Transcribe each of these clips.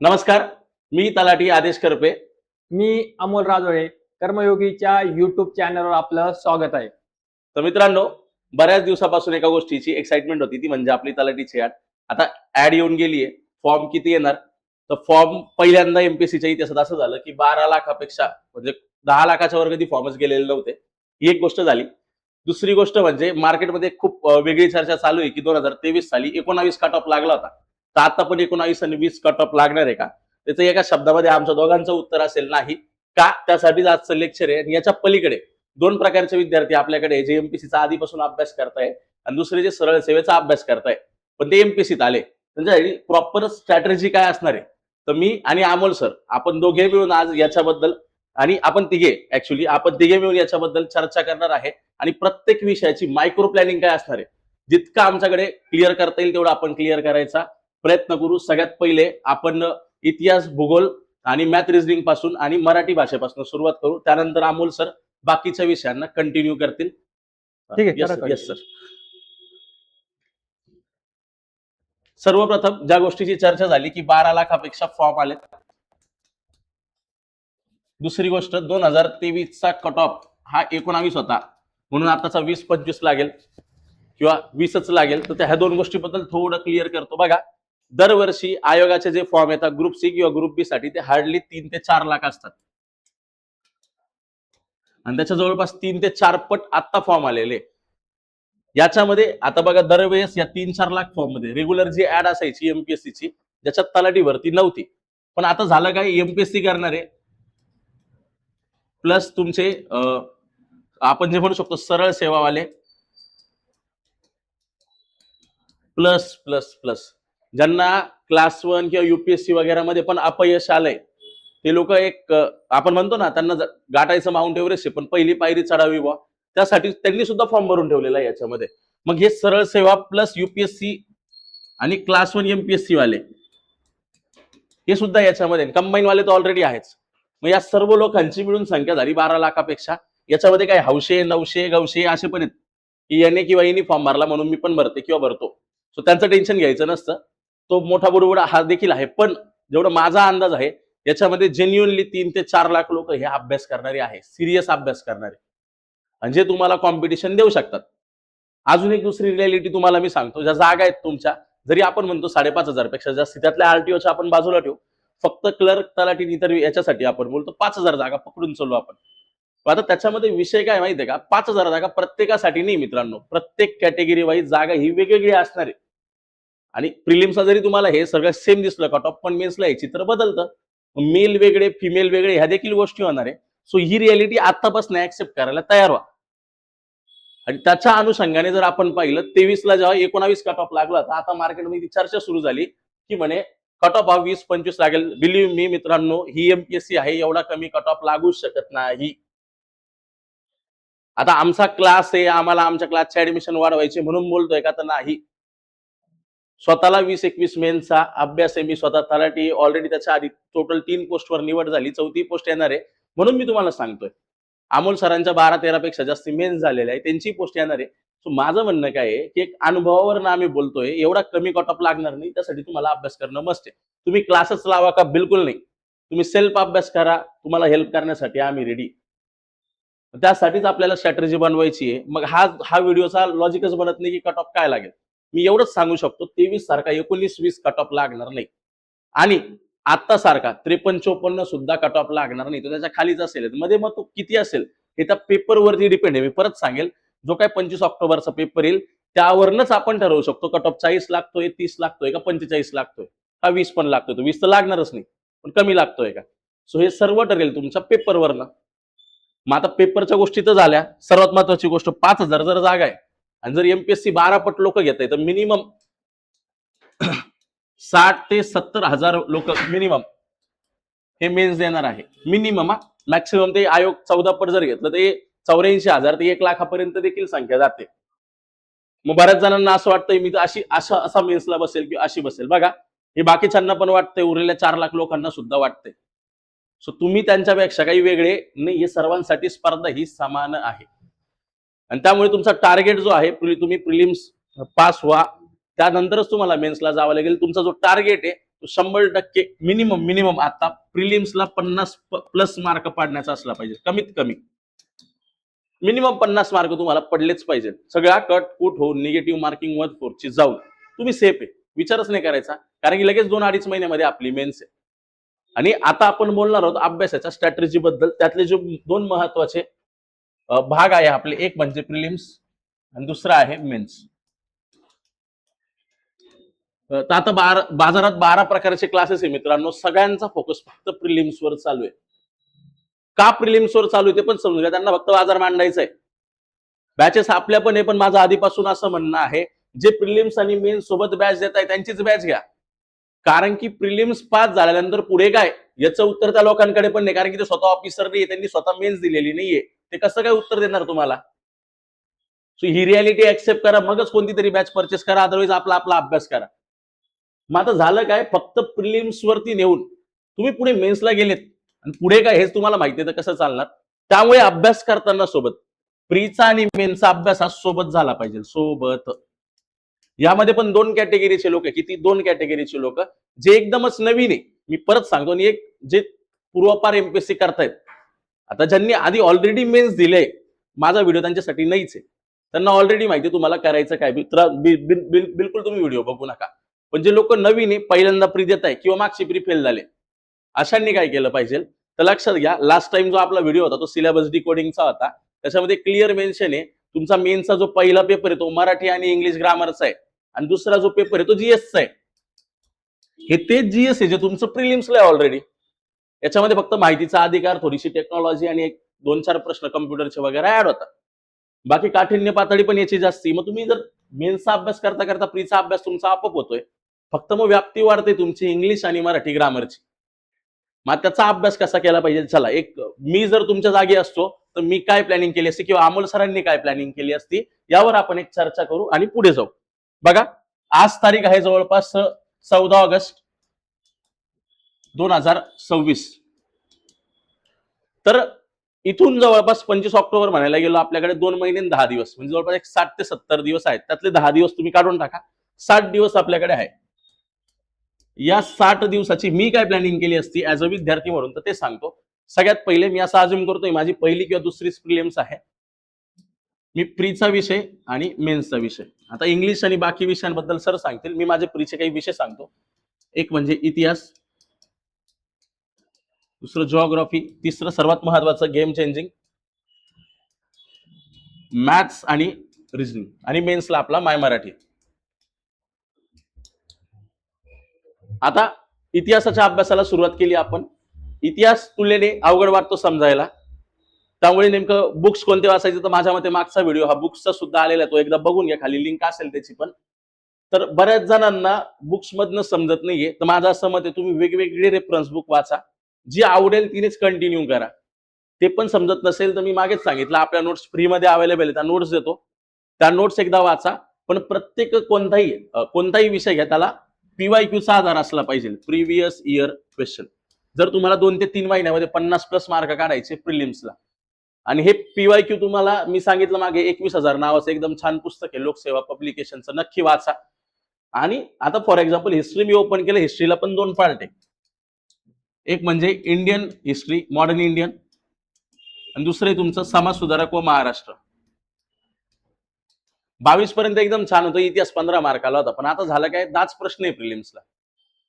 नमस्कार. मी तलाठी आदेश करपे. मी अमोल राजोळे. कर्मयोगीच्या युट्यूब चॅनलवर आपलं स्वागत आहे. तर मित्रांनो, बऱ्याच दिवसापासून एका गोष्टीची एक्साइटमेंट होती, ती म्हणजे आपली तलाठीची ऍड. आता ऍड येऊन गेली आहे. फॉर्म किती येणार? तर फॉर्म पहिल्यांदा एमपीएससीच्या इतिहासात असं झालं की 12 लाखापेक्षा म्हणजे 10 लाखाच्या वर कधी फॉर्मच गेलेले नव्हते. ही एक गोष्ट झाली. दुसरी गोष्ट म्हणजे मार्केटमध्ये खूप वेगळी चर्चा चालू आहे की 2023 साली 19 कट ऑफ लागला होता. तर आता पण 19 आणि 20 कट ऑफ लागणार आहे का? त्याचं एका शब्दामध्ये आमच्या दोघांचं उत्तर असेल नाही. का? त्यासाठीच आजचं लेक्चर आहे. आणि याच्या पलीकडे दोन प्रकारचे विद्यार्थी आपल्याकडे जे एमपीसीचा आधीपासून अभ्यास करताय आणि दुसरे जे सरळ सेवेचा अभ्यास करताय, पण ते एमपीसीत आले. त्यांच्यासाठी प्रॉपर स्ट्रॅटेजी काय असणार आहे? तर मी आणि अमोल सर आपण दोघे मिळून आज याच्याबद्दल आणि आपण तिघे मिळून याच्याबद्दल चर्चा करणार आहे. आणि प्रत्येक विषयाची मायक्रो प्लॅनिंग काय असणार आहे, जितकं आमच्याकडे क्लिअर करता येईल तेवढं आपण क्लिअर करायचा प्रयत्न करू. सगळ्यात पहिले आपण इतिहास, भूगोल आणि मॅथ रिझनिंग पासून आणि मराठी भाषेपासून सुरुवात करू. त्यानंतर अमोल सर बाकीच्या विषयांना कंटिन्यू करतील. ठीक आहे, येस करा सर, येस continue. सर. सर्वप्रथम ज्या गोष्टीची चर्चा झाली की 12 लाखापेक्षा फॉर्म आले. दुसरी गोष्ट 2023 चा कट ऑफ हा 19 होता, म्हणून आताचा 20-25 लागेल किंवा 20च लागेल. तर ह्या दोन गोष्टीबद्दल थोडं क्लिअर करतो. बघा, दरवर्षी आयोगाचे जे फॉर्म येतात ग्रुप सी किंवा ग्रुप बी साठी, ते हार्डली 3 ते 4 लाख असतात. आणि त्याच्या जवळपास 3 ते 4 पट आत्ता फॉर्म आलेले. याच्यामध्ये आता बघा, दरवेळेस या 3-4 लाख फॉर्म मध्ये रेग्युलर जी ऍड असायची एमपीएससीची, ज्याच्यात तलाठी भरती नव्हती, पण आता झालं काय, एमपीएससी करणारे प्लस तुमचे आपण जे म्हणू शकतो सरळ सेवावाले प्लस प्लस प्लस ज्यांना क्लास 1 किंवा युपीएससी वगैरे मध्ये पण अपयश आलंय, ते लोक एक आपण म्हणतो ना, त्यांना गाठायचं माउंट एव्हरेस्ट आहे, पण पहिली पायरी चढावी बुवा, त्यासाठी त्यांनी सुद्धा फॉर्म भरून ठेवलेला आहे याच्यामध्ये. मग हे सरळ सेवा प्लस युपीएससी आणि क्लास 1 एमपीएससी वाले हे सुद्धा याच्यामध्ये कंबाईन वाले तर ऑलरेडी आहेच. मग या सर्व लोकांची मिळून संख्या झाली 12 लाखापेक्षा. याच्यामध्ये काय हौशे, नवशे, गवशे असे पण आहेत की याने किंवा यांनी फॉर्म भरला म्हणून मी पण भरते किंवा भरतो. सो त्यांचं टेन्शन घ्यायचं नसतं. तो मोठा बुडबुडा हा देखील आहे, पण जेवढा माझा अंदाज आहे याच्यामध्ये जेन्युअनली 3 ते 4 लाख लोक हे अभ्यास करणारे आहे, सिरियस अभ्यास करणारे, म्हणजे तुम्हाला कॉम्पिटिशन देऊ शकतात. अजून एक दुसरी रियालिटी तुम्हाला मी सांगतो, ज्या जागा आहेत तुमच्या, जरी आपण म्हणतो 5,500 पेक्षा जास्त, त्यातल्या आरटीओच्या आपण बाजूला ठेवू, फक्त क्लर्क, तलाठी इतर याच्यासाठी आपण बोलतो 5,000 जागा पकडून चालू आपण. आता त्याच्यामध्ये विषय काय माहितीये का, 5,000 जागा प्रत्येकासाठी नाही मित्रांनो, प्रत्येक कॅटेगरी वाईज जागा ही वेगवेगळी असणार आहे. आणि प्रिलिम्सला जरी तुम्हाला हे सगळं सेम दिसलं कट ऑफ, पण मेन्सला हे चित्र बदलतं. मेल वेगळे, फिमेल वेगळे, ह्या देखील गोष्टी होणार आहे. सो ही रियालिटी आतापासून ऍक्सेप्ट करायला तयार व्हा. आणि त्याच्या अनुषंगाने जर आपण पाहिलं, 23ला जेव्हा 19 कट ऑफ लागला, तर आता मार्केटमध्ये चर्चा सुरू झाली की म्हणे कट ऑफ हा 20-25 लागेल. बिलीव्ह मी मित्रांनो, ही एमपीएससी आहे, एवढा कमी कट ऑफ लागूच शकत नाही. आता आमचा क्लास आहे, आम्हाला आमच्या क्लासचे ऍडमिशन वाढवायचे म्हणून बोलतोय का? तर नाही. स्वतःला 20-21 मेनचा अभ्यास आहे. मी स्वतः तलाठी ऑलरेडी, त्याच्या आधी टोटल 3 पोस्टवर निवड झाली, 4थी पोस्ट येणार आहे, म्हणून मी तुम्हाला सांगतोय. अमोल सरांच्या 12-13 पेक्षा जास्त मेन्स झालेल्या आहे, त्यांची पोस्ट येणार आहे. सो माझं म्हणणं काय आहे की एक अनुभवावरून आम्ही बोलतोय, एवढा कमी कट ऑफ लागणार नाही, त्यासाठी तुम्हाला अभ्यास करणं मस्त आहे. तुम्ही क्लासेस लावा का? बिलकुल नाही. तुम्ही सेल्फ अभ्यास करा, तुम्हाला हेल्प करण्यासाठी आम्ही रेडी. त्यासाठीच आपल्याला स्ट्रॅटेजी बनवायची आहे. मग हा हा व्हिडिओचा लॉजिकच बनत नाही की कट ऑफ काय लागेल. मी एवढंच सांगू शकतो, 23 सारखा 19-20 कट ऑफ लागणार नाही. आणि आता सारखा 53-54 सुद्धा कट ऑफ लागणार नाही. तो त्याच्या खालीच असेल. मध्ये मग तो किती असेल हे त्या पेपरवरती डिपेंड आहे. मी परत सांगेल, जो काय 25 ऑक्टोबरचा पेपर येईल त्यावरूनच आपण ठरवू शकतो कट ऑफ 40 लागतोय, 30 लागतोय का 45 लागतोय का 20 पण लागतोय. तो 20 तर लागणारच नाही, पण कमी लागतोय का? सो हे सर्व ठरेल तुमच्या पेपरवरनं. मग आता पेपरच्या गोष्टी तर झाल्या. सर्वात महत्वाची गोष्ट, 5,000 जर जागा आहे आणि जर एमपीएससी 12 पट लोक घेत आहे, तर मिनिमम 60 ते 70,000 लोक मिनिमम हे मेन्स देणार आहे. मिनिमम. मॅक्सिमम ते आयोग 14 पट जर घेतलं तर 84,000 ते 1 लाखापर्यंत देखील संख्या जाते. मग बऱ्याच जणांना असं वाटतंय मी तर असा मेन्सला बसेल किंवा अशी बसेल. बघा, हे बाकीच्यांना पण वाटतंय, उरलेल्या 4 लाख लोकांना सुद्धा वाटतंय. सो तुम्ही त्यांच्यापेक्षा काही वेगळे नाही, हे सर्वांसाठी स्पर्धा ही समान आहे. आणि त्यामुळे तुमचा टार्गेट जो आहे, तुम्ही प्रिलिम्स पास व्हा, त्यानंतरच तुम्हाला मेन्सला जावं लागेल. तुमचा जो टार्गेट आहे तो 100% मिनिमम आता प्रिलिम्सला 50+ मार्क पाडण्याचा असला पाहिजे, कमीत कमी मिनिमम 50 मार्क तुम्हाला पडलेच पाहिजे. सगळा कट कुट होऊन निगेटिव्ह मार्किंग 1/4 ची जाऊन तुम्ही सेफ आहे, विचारच नाही करायचा. कारण की लगेच 2-2.5 महिन्यामध्ये आपली मेन्स आहे. आणि आता आपण बोलणार आहोत अभ्यासाच्या स्ट्रॅटेजी बद्दल. त्यातले जे 2 महत्वाचे भाग आहे आपले, एक म्हणजे प्रिलिम्स आणि दुसरा आहे मेन्स. तर आता बाजारात 12 प्रकारचे क्लासेस आहे मित्रांनो. सगळ्यांचा फोकस फक्त प्रिलिम्सवर चालू आहे. का प्रिलिम्सवर चालू आहे ते पण समजून घ्या. त्यांना फक्त बाजार मांडायचा आहे. बॅचेस आपल्या पण आहे, पण माझं आधीपासून असं म्हणणं आहे, जे प्रिलिम्स आणि मेन्स सोबत बॅच देत आहे त्यांचीच बॅच घ्या. कारण की प्रिलिम्स पास झाल्यानंतर पुढे काय याचं उत्तर त्या लोकांकडे पण नाही, कारण की ते स्वतः ऑफिसर नाहीये, त्यांनी स्वतः मेन्स दिलेली नाहीये. ते कसं काय उत्तर देणार तुम्हाला? सो ही रियालिटी ऍक्सेप्ट करा, मगच कोणती तरी बॅच परचेस करा, अदरवाईज आपला अभ्यास करा. मग आता झालं काय, फक्त प्रिलिम्स वरती नेऊन तुम्ही पुढे मेन्सला गेलेत आणि पुढे काय हेच तुम्हाला माहिती आहे, तर कसं चालणार? त्यामुळे अभ्यास करताना सोबत प्रीचा आणि मेन्सचा अभ्यास हा सोबत झाला पाहिजे, सोबत. यामध्ये पण 2 कॅटेगरीचे लोक आहे. किती? 2 कॅटेगरीचे लोक, जे एकदमच नवीन आहे. मी परत सांगतो, आणि एक जे पूर्वपार एमपीएससी करतायत. आता ज्यांनी आधी ऑलरेडी मेन्स दिले, माझा व्हिडिओ त्यांच्यासाठी नाहीच आहे. त्यांना ऑलरेडी माहिती तुम्हाला करायचं काय. बिलकुल तुम्ही व्हिडिओ बघू नका. पण जे लोक नवीन आहे, पहिल्यांदा प्री देत आहे किंवा मागची प्री फेल झाले, अशांनी काय केलं पाहिजे, तर लक्षात घ्या. लास्ट टाइम जो आपला व्हिडिओ होता तो सिलेबस डिकोडिंगचा होता. त्याच्यामध्ये क्लिअर मेन्शन आहे, तुमचा मेन्सचा जो पहिला पेपर आहे तो मराठी आणि इंग्लिश ग्रामरचा आहे, आणि दुसरा जो पेपर आहे तो जीएसचा आहे. हे तेच जीएस आहे जे तुमचं प्रिलिम्सला आहे ऑलरेडी. याच्यामध्ये फक्त माहितीचा अधिकार, थोडीशी टेक्नॉलॉजी आणि एक 2-4 प्रश्न कम्प्युटरचे वगैरे ऍड होतात. बाकी काठिण्य पातळी पण याची जास्ती. मग तुम्ही जर मेन्सचा अभ्यास करता करता प्रीचा अभ्यास तुमचा आपोआप होतोय, फक्त मग व्याप्ती वाढते तुमची इंग्लिश आणि मराठी ग्रामरची. मग त्याचा अभ्यास कसा केला पाहिजे? चला, एक मी जर तुमच्या जागी असतो तर मी काय प्लॅनिंग केली असती, किंवा अमोल सरांनी काय प्लॅनिंग केली असती, यावर आपण एक चर्चा करू आणि पुढे जाऊ. बघा, आज तारीख आहे जवळपास 14 ऑगस्ट 2026. तर इथून जवळपास 25 ऑक्टोबर म्हणायला गेलो, आपल्याकडे 2 महिने आणि 10 दिवस, म्हणजे जवळपास एक 60 ते 70 दिवस आहेत. त्यातले 10 दिवस तुम्ही काढून टाका, 60 दिवस आपल्याकडे आहे. या 60 दिवसाची मी काय प्लॅनिंग केली असती ऍज अ विद्यार्थी म्हणून, तर ते सांगतो. सगळ्यात पहिले मी असं अज्युम करतोय माझी पहिली किंवा दुसरी प्रिलिम्स आहे. मी प्रीचा विषय आणि मेन्सचा विषय, आता इंग्लिश आणि बाकी विषयांबद्दल सर सांगतील, मी माझे प्रीचे काही विषय सांगतो. एक म्हणजे इतिहास, दुसरं जिओग्राफी, तिसरं सर्वात महत्वाचं गेम चेंजिंग, मॅथ्स आणि रिजनिंग, आणि मेन्सला आपला माय मराठी. आता इतिहासाच्या अभ्यासाला सुरुवात केली आपण. इतिहास तुलनेने अवघड वाटतो समजायला, त्यामुळे नेमकं बुक्स कोणते वाचायचे, तर माझ्या मते मागचा व्हिडिओ हा बुक्सचा सुद्धा आलेला आहे, तो एकदा बघून घ्या, खाली लिंक असेल त्याची पण. तर बऱ्याच जणांना बुक्स मधनं समजत नाहीये, तर माझं असं मत आहे, तुम्ही वेगवेगळे रेफरन्स बुक वाचा, जी आवडेल तिनेच कंटिन्यू करा. ते पण समजत नसेल तर मी मागेच सांगितलं, आपल्या नोट्स फ्रीमध्ये अवेलेबल आहे, त्या नोट्स देतो, त्या नोट्स एकदा वाचा. पण प्रत्येक कोणताही विषय घ्या, त्याला पीवायक्यूचा आधार असला पाहिजे, प्रिव्हियस इयर क्वेश्चन. जर तुम्हाला 2 ते 3 महिन्यामध्ये 50+ मार्क काढायचे प्रिलिम्सला, आणि हे पीवायक्यू तुम्हाला मी सांगितलं मागे, 21,000 नावाचं एकदम छान पुस्तक आहे लोकसेवा पब्लिकेशनचं, नक्की वाचा. आणि आता for example history me open केलं, हिस्ट्रीला पण 2 पार्ट आहे. एक म्हणजे इंडियन हिस्ट्री, मॉडर्न इंडियन, आणि दुसरं तुमचं समाज सुधारक व महाराष्ट्र. 22 पर्यंत एकदम छान होतं. इतिहास 15 मार्काला होता, पण आता झालं काय, 10 प्रश्न आहे प्रिलिम्सला.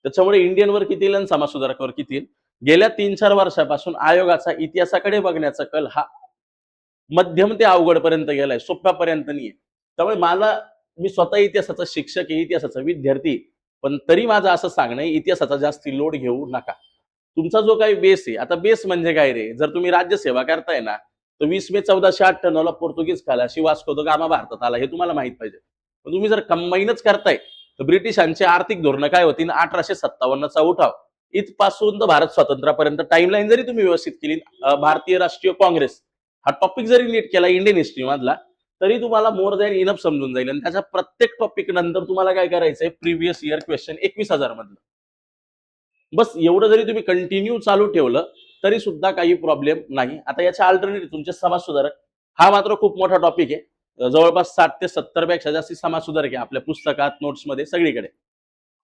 त्याच्यामुळे इंडियनवर किती येईल आणि समाज सुधारकावर किती येईल. गेल्या 3-4 वर्षापासून आयोगाचा इतिहासाकडे बघण्याचा कल हा मध्यम ते अवघड पर्यंत गेलाय, सोप्यापर्यंत नाहीये. त्यामुळे मी स्वतः इतिहासाचा शिक्षक आहे, इतिहासाचा विद्यार्थी, पण तरी माझं असं सांगणं आहे, इतिहासाचा जास्ती लोड घेऊ नका. तुमचा जो काही बेस आहे, आता बेस म्हणजे काय रे, जर तुम्ही राज्यसेवा करताय ना, तर 20 मे 1498 ला पोर्तुगीज खलाशी वास्को द गामा भारतात आला, हे तुम्हाला माहित पाहिजे. पण तुम्ही जर कंबाईनच करताय, तर ब्रिटिशांची आर्थिक धोरणं काय होती, 1857चा उठाव इथपासून तर भारत स्वातंत्र्यापर्यंत टाइमलाईन जरी तुम्ही व्यवस्थित केली, भारतीय राष्ट्रीय काँग्रेस हा टॉपिक जरी नीट केला इंडियन हिस्ट्री मधला, तरी तुम्हाला मोर दॅन इनफ समजून जाईल. आणि त्याच्या प्रत्येक टॉपिक नंतर तुम्हाला काय करायचंय, प्रिव्हियस इयर क्वेश्चन 21,000 मधलं. बस एवढं जरी तुम्ही कंटिन्यू चालू ठेवलं तरी सुद्धा काही प्रॉब्लेम नाही. आता याच्या अल्टरनेटिव्ह तुमचे समाज सुधारक, हा मात्र खूप मोठा टॉपिक आहे. जवळपास 60 ते 70 पेक्षा जास्त समाज सुधारक आहे आपल्या पुस्तकात, नोट्समध्ये, सगळीकडे.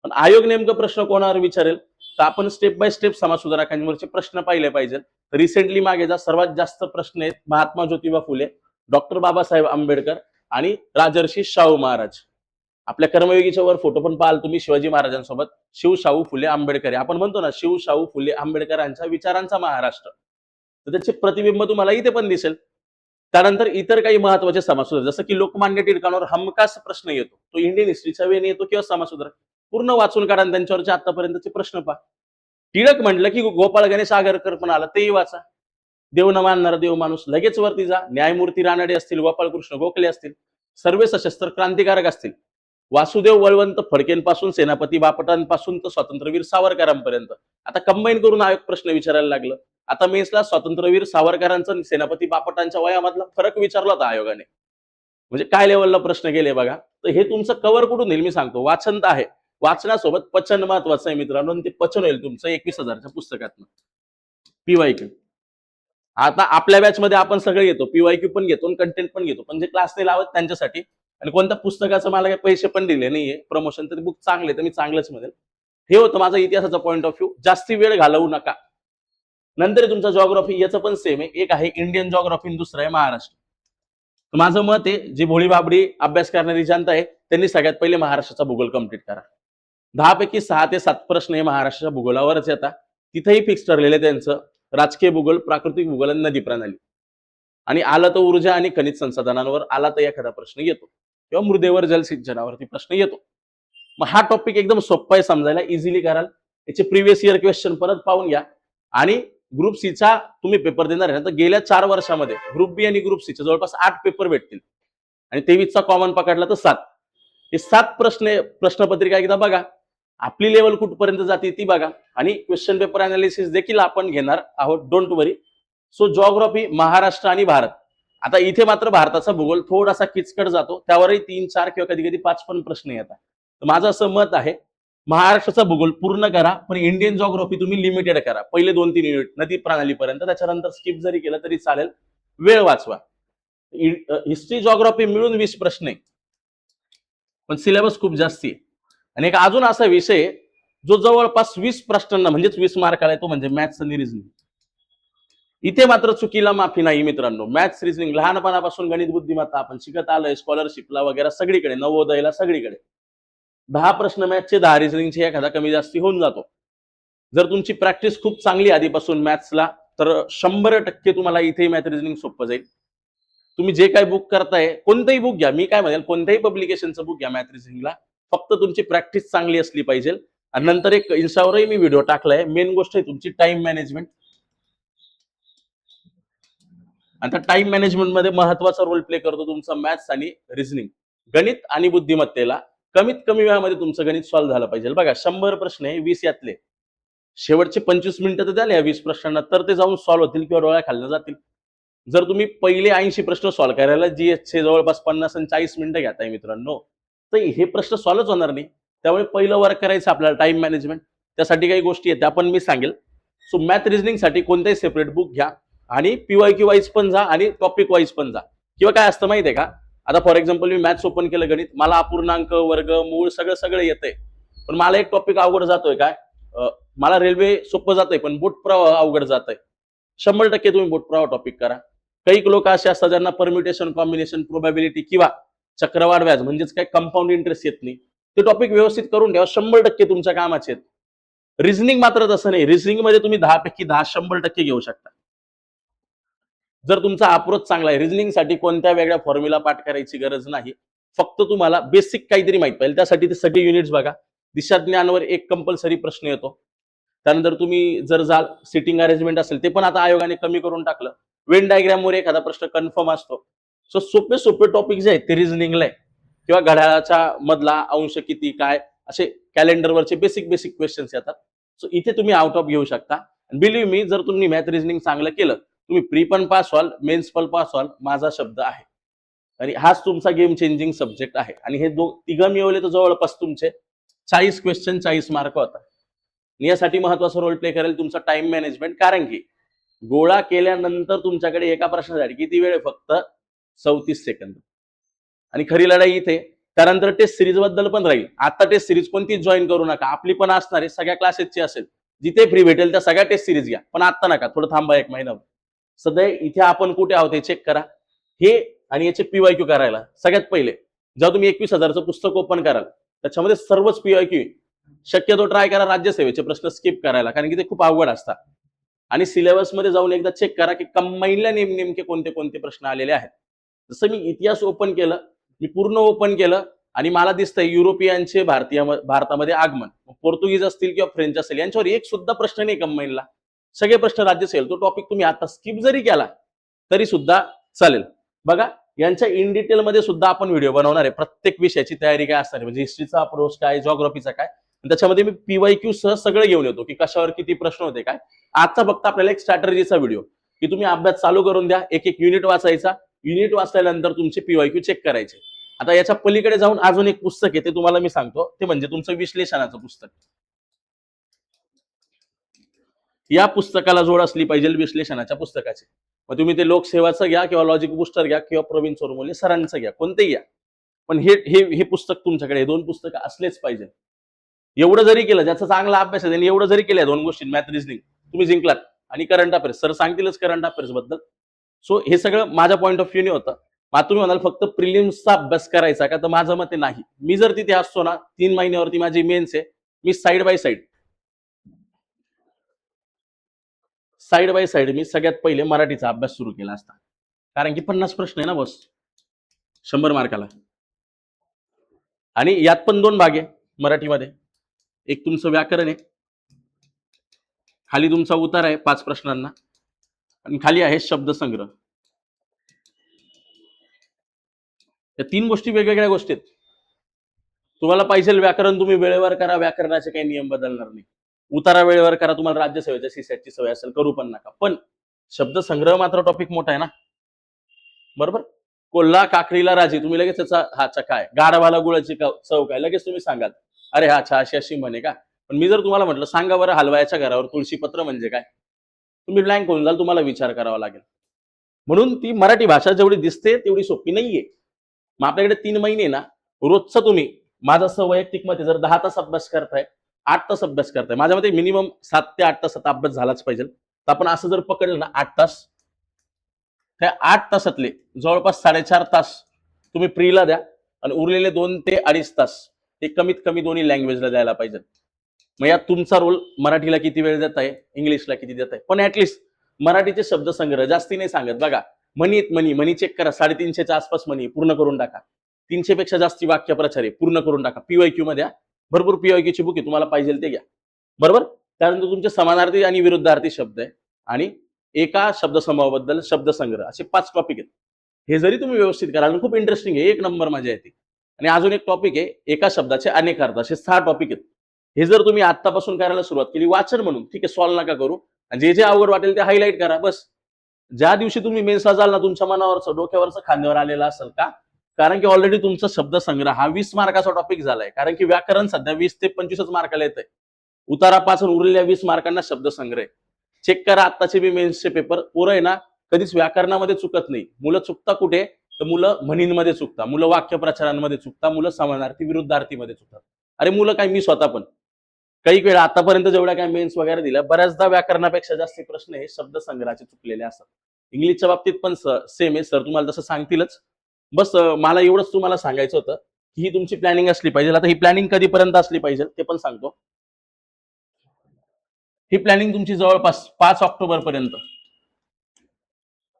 पण आयोग नेमकं प्रश्न कोणावर विचारेल, तर आपण स्टेप बाय स्टेप समाज सुधारकांवरचे प्रश्न पाहिले पाहिजेत. रिसेंटली मागे जा, सर्वात जास्त प्रश्न आहेत महात्मा ज्योतिबा फुले, डॉक्टर बाबासाहेब आंबेडकर आणि राजर्षी शाहू महाराज. आपल्या कर्मयोगीच्या वर फोटो पण पाहाल तुम्ही शिवाजी महाराजांसोबत. शिव शाहू फुले आंबेडकर आपण म्हणतो ना, शिव शाहू फुले आंबेडकरांच्या विचारांचा महाराष्ट्र, तर त्याचे प्रतिबिंब तुम्हाला इथे पण दिसेल. त्यानंतर इतर काही महत्वाचे समाजसुधारक, जसं की लोकमान्य टिळकांवर हमखास प्रश्न येतो, तो इंडियन हिस्ट्रीच्या वेळी येतो किंवा समाजसुधारक. पूर्ण वाचून काढा आणि त्यांच्यावरचे आतापर्यंतचे प्रश्न पहा. टिळक म्हटलं की गोपाळ गणेश आगरकर पण आला, तेही वाचा. देव न मानणारा देव माणूस, लगेच वरती जा. न्यायमूर्ती रानडे असतील, गोपाळकृष्ण गोखले असतील, सर्व सशस्त्र क्रांतिकारक असतील, वासुदेव बळवंत फडकेंपासून सेनापती बापटांपासून तर स्वातंत्र्यवीर सावरकरांपर्यंत. आता कंबाईन करून आयोग प्रश्न विचारायला लागलं. आता मेसला स्वातंत्र्यवीर सावरकरांचा आणि सेनापती बापटांच्या वयामधला फरक विचारला होता आयोगाने. म्हणजे काय लेवलला प्रश्न गेले बघा. तर हे तुमचं कव्हर कुठून होईल मी सांगतो. वाचन तर आहे, वाचनासोबत पचन महत्वाचं आहे मित्रांनो, आणि ते पचन होईल तुमचं 21,000च्या पुस्तकातनं. पीवायक्यू आता आपल्या बॅच मध्ये आपण सगळे घेतो, पीवायक्यू पण घेतो, कंटेंट पण घेतो, पण जे क्लास नाही लावत त्यांच्यासाठी. आणि कोणत्या पुस्तकाचं मला काही पैसे पण दिले नाहीये प्रमोशन, तर बुक चांगले, तर मी चांगलंच म्हणेल. हे होतं माझा इतिहासाचा पॉईंट ऑफ व्ह्यू. जास्ती वेळ घालवू नका. नंतर तुमचा जॉग्राफी, याचं पण सेम आहे. एक आहे इंडियन जॉग्राफी, दुसरं आहे महाराष्ट्र. तर माझं मत आहे, जी भोळी बाबडी अभ्यास करणारी जनता आहे त्यांनी सगळ्यात पहिले महाराष्ट्राचा भूगोल कम्प्लीट करा. 10 पैकी 6 ते 7 प्रश्न हे महाराष्ट्राच्या भूगोलावरच येतात. तिथेही फिक्स ठरलेले त्यांचं राजकीय भूगोल, प्राकृतिक भूगोल आणि नदी प्रणाली. आणि आला तर ऊर्जा आणि खनिज संसाधनांवर आला तर एखादा प्रश्न येतो, किंवा मृदेवर जलसिंचनावरती प्रश्न येतो. मग हा टॉपिक एकदम सोपा आहे समजायला, इझिली कराल. याचे प्रिव्हियस इयर क्वेश्चन परत पाहून घ्या. आणि ग्रुप सीचा तुम्ही पेपर देणार आहे ना, तर गेल्या 4 वर्षामध्ये ग्रुप बी आणि ग्रुप सीचे जवळपास 8 पेपर भेटतील. आणि 23चा कॉमन पकडला तर 7. हे 7 प्रश्नपत्रिका एकदा बघा. आपली लेवल कुठपर्यंत जाते ती बघा. आणि क्वेश्चन पेपर अनालिसिस देखील आपण घेणार आहोत, don't worry. So geography, Maharashtra आणि भारत. आता इथे मात्र भारताचा भूगोल थोडासा किचकट जातो, त्यावरही 3-4 किंवा कधी कधी 5 पण प्रश्न येतात. तर माझं असं मत आहे, महाराष्ट्राचा भूगोल पूर्ण करा, पण इंडियन जॉग्राफी तुम्ही लिमिटेड करा. पहिले 2-3 युनिट नदी प्रणालीपर्यंत, त्याच्यानंतर स्किप जरी केलं तरी चालेल, वेळ वाचवा. हिस्ट्री जॉग्राफी मिळून 20 प्रश्न आहे, पण सिलेबस खूप जास्त आहे. आणि एक अजून असा विषय जो जवळपास 20 प्रश्नांना म्हणजेच 20 मार्काला आहे, तो म्हणजे मॅथ्स आणि रिझनिंग. इथे मात्र चुकीला माफी नाही मित्रांनो. मॅथ्स रिझनिंग लहानपणापासून गणित बुद्धिमत्ता आपण शिकत आलोय, स्कॉलरशिपला वगैरे सगळीकडे, नवोदयला सगळीकडे. 10 प्रश्न मॅथ्सचे, 10 रिझनिंगचे, एखादा कमी जास्ती होऊन जातो. जर तुमची प्रॅक्टिस खूप चांगली आधीपासून मॅथ्सला, तर 100% तुम्हाला इथे मॅथ रिझनिंग सोपं जाईल. तुम्ही जे काही बुक करताय, कोणतंही बुक घ्या, मी काय म्हणेल कोणत्याही पब्लिकेशनचं बुक घ्या मॅथ रिझनिंगला, फक्त तुमची प्रॅक्टिस चांगली असली पाहिजे. आणि नंतर एक इन्स्टावरही मी व्हिडिओ टाकलाय, मेन गोष्ट आहे तुमची टाइम मॅनेजमेंट. आता टाइम मॅनेजमेंट मध्ये महत्वाचा रोल प्ले करतो तुमचा मॅथ्स आणि रिझनिंग. गणित आणि बुद्धिमत्तेला कमीत कमी वेळामध्ये तुमचं गणित सॉल्व्ह झालं पाहिजे. बघा 100 प्रश्न आहे, 20 यातले शेवटचे 25 मिनिटं तर द्याल या 20 प्रश्नांना, तर ते जाऊन सॉल्व्ह होतील किंवा डोळ्या खाल्ल्या जातील. जर तुम्ही पहिले 80 प्रश्न सॉल्व्ह करायला जीएसचे जवळपास 50 आणि 40 मिनिटं घेताय मित्रांनो, तर हे प्रश्न सॉल्व्हच होणार नाही. त्यामुळे पहिलं वर्क करायचं आपल्याला टाइम मॅनेजमेंट. त्यासाठी काही गोष्टी आहेत त्या पण मी सांगेल. सो मॅथ रिझनिंग साठी कोणताही सेपरेट बुक घ्या, आणि पीवायक्यू वाईज पण जा आणि टॉपिक वाईज पण जा. किंवा काय असतं माहितीये का, आता for example me maths open केलं, गणित, मला अपूर्णांक, वर्ग, मूळ सगळं सगळं येतंय, पण मला एक टॉपिक अवघड जातोय. काय मला रेल्वे सोपं जातंय, पण बोट प्रवाह अवघड जातंय. 100% तुम्ही बोट प्रवाह टॉपिक करा. काही लोक असे असतात ज्यांना परम्युटेशन, कॉम्बिनेशन, प्रोबॅबिलिटी किंवा चक्रवाढ व्याज म्हणजेच काय कंपाऊंड इंटरेस्ट येत नाही, ते टॉपिक व्यवस्थित करून ठेवा, 100% तुमच्या कामाचे आहेत. रिझनिंग मात्र तसं नाही. रिझनिंग मध्ये तुम्ही 10 पैकी 10 100% घेऊ शकता, जर तुमचा अप्रोच चांगला आहे. रिझनिंग साठी कोणत्या वेगळ्या फॉर्म्युला पाठ करायची गरज नाही, फक्त तुम्हाला बेसिक काहीतरी माहित पाहिजे. त्यासाठी ते सगळे युनिट्स बघा. दिशा ज्ञानवर एक कंपल्सरी प्रश्न येतो. त्यानंतर तुम्ही जर जाल, सिटिंग अरेंजमेंट असेल ते पण आता आयोगाने कमी करून टाकलं. वेन डायग्रामवर एखादा प्रश्न कन्फर्म असतो. सो सोपे सोपे टॉपिक जे आहेत ते रिझनिंगला आहे. किंवा घड्याळाच्या मधला अंश किती काय, असे कॅलेंडरवरचे बेसिक बेसिक क्वेश्चन्स येतात. सो इथे तुम्ही आउट ऑफ घेऊ शकता. बिलीव्ह मी, जर तुम्ही मॅथ रिझनिंग चांगलं केलं, तुम्ही प्री पण पास व्हाल, मेन्स पण पास व्हाल, माझा शब्द आहे. आणि हाच तुमचा गेम चेंजिंग सब्जेक्ट आहे. आणि हे तिघं मिळवले तर जवळपास तुमचे 40 क्वेश्चन 40 मार्क होतात. यासाठी महत्वाचा रोल प्ले करेल तुमचा टाइम मॅनेजमेंट. कारण की गोळा केल्यानंतर तुमच्याकडे एका प्रश्नासाठी किती वेळ आहे, फक्त 34 सेकंद. आणि खरी लढाई इथे, त्यानंतर टेस्ट सिरीज बद्दल पण राहील. आता टेस्ट सिरीज कोणतीच जॉईन करू नका, आपली पण असणार आहे, सगळ्या क्लासेसची असेल. जिथे फ्री भेटेल त्या सगळ्या टेस्ट सिरीज घ्या, पण आता नका, थोडं थांबा 1 महिना. सध्या इथे आपण कुठे आहोत हे चेक करा. हे आणि याचे पीवायक्यू करायला सगळ्यात पहिले जेव्हा तुम्ही 21,000चं पुस्तक ओपन कराल त्याच्यामध्ये सर्वच पीवायक्यू शक्यतो ट्राय करा राज्यसेवेचे प्रश्न स्किप करायला, कारण की ते खूप अवघड असतात. आणि सिलेबस मध्ये जाऊन एकदा चेक करा की कंबाईनला नेमके कोणते कोणते प्रश्न आलेले आहेत. जसं मी इतिहास ओपन केलं, मी पूर्ण ओपन केलं आणि मला दिसतंय युरोपियनचे भारतामध्ये आगमन, पोर्तुगीज असतील किंवा फ्रेंच असेल, यांच्यावर एक सुद्धा प्रश्न नाही कंबाईनला. सगळे प्रश्न राज्यसेवेल. तो टॉपिक तुम्ही आता स्किप जरी केला तरी सुद्धा चालेल. बघा, यांच्या इन डिटेल मध्ये सुद्धा आपण व्हिडिओ बनवणार आहे. प्रत्येक विषयाची तयारी काय असणार आहे, म्हणजे हिस्ट्रीचा अप्रोच काय, जॉग्राफीचा काय, त्याच्यामध्ये मी पीवायक्यू सह सगळं घेऊन येतो की कशावर किती प्रश्न होते काय. आजचा फक्त आपल्याला एक स्ट्रॅटर्जीचा व्हिडिओ की तुम्ही अभ्यास चालू करून द्या, एक एक युनिट वाचायचा, युनिट वाचल्यानंतर तुमचे पीवायक्यू चेक करायचे. आता याच्या पलीकडे जाऊन अजून एक पुस्तक आहे, ते तुम्हाला मी सांगतो, ते म्हणजे तुमचं विश्लेषणाचं पुस्तक. या पुस्तकाला जोड असली पाहिजे विश्लेषणाच्या पुस्तकाची. मग तुम्ही ते लोकसेवाचं घ्या किंवा लॉजिक बुस्टर घ्या किंवा प्रवीण चोरमोले सरांचं घ्या, कोणतेही घ्या, पण हे हे हे पुस्तक तुमच्याकडे 2 पुस्तकं असलेच पाहिजे. एवढं जरी केलं, ज्याचा चांगला अभ्यास आहे त्यांनी एवढं जरी केलं 2 गोष्टी, मॅथ रिझनिंग, तुम्ही जिंकलात. आणि करंट अफेअर्स सर सांगतीलच करंट अफेअर्स बद्दल. सो हे सगळं माझ्या पॉईंट ऑफ व्ह्यूने होतं. मग तुम्ही म्हणाल फक्त प्रिलिम्सचा अभ्यास करायचा का, तर माझं मत नाही. मी जर तिथे असतो ना, 3 महिन्यावरती माझी मेन्स आहे, मी साईड बाय साईड मी सगळ्यात पहिले मराठीचा अभ्यास सुरू केला असता, कारण की 50 प्रश्न आहे ना बस, 100 मार्काला. आणि यात पण 2 भाग आहे मराठीमध्ये. एक तुमचं व्याकरण आहे, खाली तुमचा उतार आहे 5 प्रश्नांना, आणि खाली आहे शब्दसंग्रह. या 3 गोष्टी वेगवेगळ्या गोष्टी आहेत. तुम्हाला पाहिजे व्याकरण तुम्ही वेळेवर करा, व्याकरणाचे काही नियम बदलणार नाही. उतारा वेळेवर करा, तुम्हाला राज्यसेवेच्या सीसॅटची सवय असेल करू पण नका. पण शब्दसंग्रह मात्र टॉपिक मोठा आहे ना, बरोबर. कोल्हा काकडीला राजी, तुम्ही लगेच त्याचा हा काय, गाढवाला गुळाची चव काय, लगेच तुम्ही सांगाल अरे हा अच्छा अशी अशी म्हणे का. पण मी जर तुम्हाला म्हटलं सांगा बरं हलवायच्या घरावर तुळशी पत्र म्हणजे काय, तुम्ही ब्लँक होऊन जाल, तुम्हाला विचार करावा लागेल. म्हणून ती मराठी भाषा जेवढी दिसते तेवढी सोपी नाहीये. मग आपल्याकडे 3 महिने ना, रोजचं तुम्ही, माझं असं वैयक्तिक मत आहे, जर 10 तास अभ्यास करताय, 8 तास अभ्यास करताय, माझ्या मते मिनिमम 7 ते 8 तासाचा अभ्यास झालाच पाहिजे. तर आपण असं जर पकडलं ना 8 तास, त्या 8 तासातले जवळपास 4.5 तास तुम्ही प्रीला द्या, आणि उरलेले 2 ते 2.5 तास ते कमीत कमी दोन्ही लँग्वेजला द्यायला पाहिजे. मग यात तुमचा रोल, मराठीला किती वेळ देत आहे, इंग्लिशला किती देत आहे, पण ऍटलिस्ट मराठीचे शब्दसंग्रह जास्ती नाही सांगत. बघा, मनी चेक करा, 350च्या आसपास मनी पूर्ण करून टाका. 300 पेक्षा जास्ती वाक्यप्रचार आहे, पूर्ण करून टाका. पीवायक्यू मध्ये भरपूर पीवायक्यू ची बुक आहे, तुम्हाला पाहिजे ते घ्या, बरोबर. त्यानंतर तुमचे समानार्थी आणि विरुद्धार्थी शब्द आहे, आणि एका शब्दसमूहाबद्दल शब्दसंग्रह, असे 5 टॉपिक आहेत. हे जरी तुम्ही व्यवस्थित कराल, खूप इंटरेस्टिंग आहे, 1 नंबर मजा येते. आणि अजून एक टॉपिक आहे, एका शब्दाचे अनेक अर्थ, असे 6 टॉपिक आहेत. हे जर तुम्ही आतापासून करायला सुरुवात केली वाचन म्हणून, ठीक आहे, सॉल्व्ह नका करू, आणि जे जे अवघड वाटेल ते हायलाईट करा बस. ज्या दिवशी तुम्ही मेन्सला जाल ना, तुमच्या मनावरचं डोक्यावरचं खांद्यावर आलेला असेल का, कारण की ऑलरेडी तुमचा शब्दसंग्रह हा 20 मार्काचा टॉपिक झालाय, कारण की व्याकरण सध्या 20 ते 25 मार्काला येत आहे. उतारा 5 उरलेल्या 20 मार्कांना शब्दसंग्रह. चेक करा आत्ताचे बी मेन्सचे पेपर, पोरं आहे ना कधीच व्याकरणामध्ये चुकत नाही. मुलं चुकता कुठे, तर मुलं म्हणींमध्ये चुकता, मुलं वाक्यप्रचारांमध्ये चुकता, मुलं समानार्थी विरुद्धार्थीमध्ये चुकतात. अरे मुलं काय, मी स्वतः पण काही वेळा आतापर्यंत जेवढ्या काय मेन्स वगैरे दिल्या, बऱ्याचदा व्याकरणापेक्षा जास्त प्रश्न हे शब्दसंग्रहाचे चुकलेले असतात. इंग्लिशच्या बाबतीत पण सेम आहे, सर तुम्हाला तसं सांगतीलच. बस मला एवढंच तुम्हाला सांगायचं होतं की ही तुमची प्लॅनिंग असली पाहिजे. आता ही प्लॅनिंग कधीपर्यंत असली पाहिजे ते पण सांगतो. ही प्लॅनिंग तुमची जवळपास 5 ऑक्टोबर पर्यंत,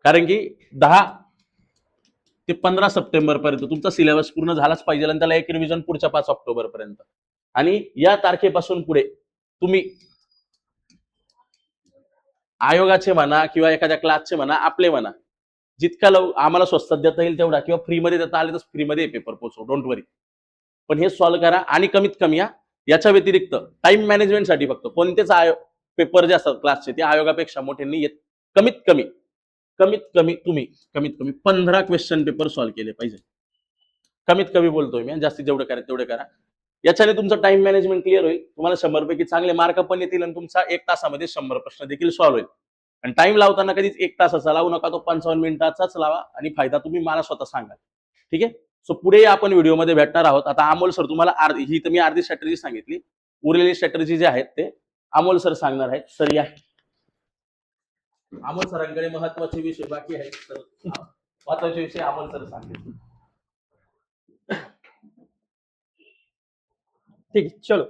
कारण की 10 ते 15 सप्टेंबर पर्यंत तुमचा सिलेबस पूर्ण झालाच पाहिजे, आणि त्याला एक रिव्हिजन पुढच्या 5 ऑक्टोबर पर्यंत. आणि या तारखेपासून पुढे तुम्ही आयोगाचे म्हणा किंवा एखाद्या क्लासचे म्हणा, आपले म्हणा, जितका आम्हाला स्वस्तात देता येईल तेवढा, किंवा फ्रीमध्ये देता आले तर फ्रीमध्ये पेपर पोहोचव, डोंट वरी. पण हे सॉल्व्ह करा. आणि कमीत कमी याच्या व्यतिरिक्त टाइम मॅनेजमेंटसाठी फक्त कोणतेच पेपर जे असतात क्लासचे ते आयोगापेक्षा मोठे नाही आहेत. कमीत कमी 15 क्वेश्चन पेपर सॉल्व्ह केले पाहिजे. कमीत कमी बोलतोय मी, जास्तीत जेवढं करा तेवढे करा. याच्याने तुमचं टाइम मॅनेजमेंट क्लिअर होईल, तुम्हाला 100 पैकी चांगले मार्क पण येतील, आणि तुमचा 1 तासामध्ये 100 प्रश्न देखील सॉल्व्ह होईल. आणि टाइम लावताना कधीच 1 तासाचा लावू नका, तो 55 मिनिटाचाच लावा, आणि फायदा तुम्ही मला स्वतः सांगा, ठीक आहे. सो पुढे आपण व्हिडिओमध्ये भेटणार आहोत. आता अमोल सर तुम्हाला ही तर मी अर्धी स्ट्रॅटेजी सांगितली, उरलेली स्ट्रॅटेजी जे आहेत ते अमोल सर सांगणार आहेत. सर या. अमोल सरांकडे महत्वाचे विषय बाकी आहेत सर. महत्वाचे विषय अमोल सर सांगितले. ठीक आहे, चलो